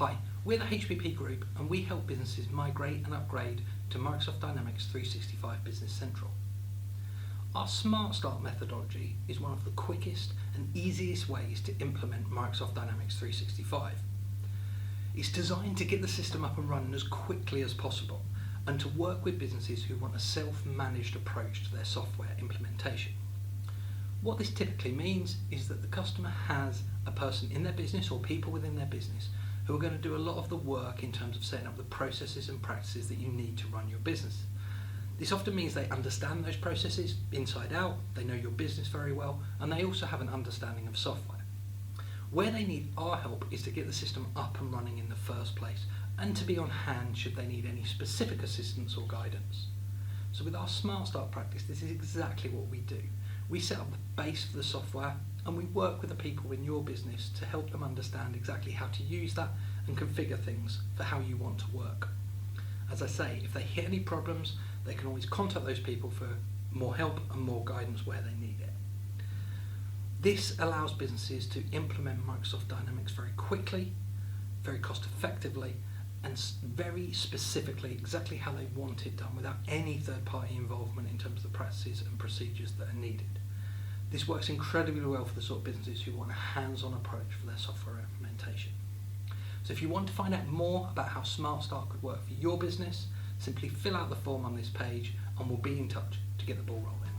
Hi, we're the HPP Group and we help businesses migrate and upgrade to Microsoft Dynamics 365 Business Central. Our SmartStart methodology is one of the quickest and easiest ways to implement Microsoft Dynamics 365. It's designed to get the system up and running as quickly as possible and to work with businesses who want a self-managed approach to their software implementation. What this typically means is that the customer has a person in their business or people within their business who are going to do a lot of the work in terms of setting up the processes and practices that you need to run your business. This often means they understand those processes inside out, they know your business very well, and they also have an understanding of software. Where they need our help is to get the system up and running in the first place and to be on hand should they need any specific assistance or guidance. So with our SmartStart practice, this is exactly what we do. We set up the base for the software and we work with the people in your business to help them understand exactly how to use that and configure things for how you want to work. As I say, if they hit any problems, they can always contact those people for more help and more guidance where they need it. This allows businesses to implement Microsoft Dynamics very quickly, very cost effectively, and very specifically exactly how they want it done without any third-party involvement in terms of the practices and procedures that are needed. This works incredibly well for the sort of businesses who want a hands-on approach for their software implementation. So if you want to find out more about how SmartStart could work for your business, simply fill out the form on this page and we'll be in touch to get the ball rolling.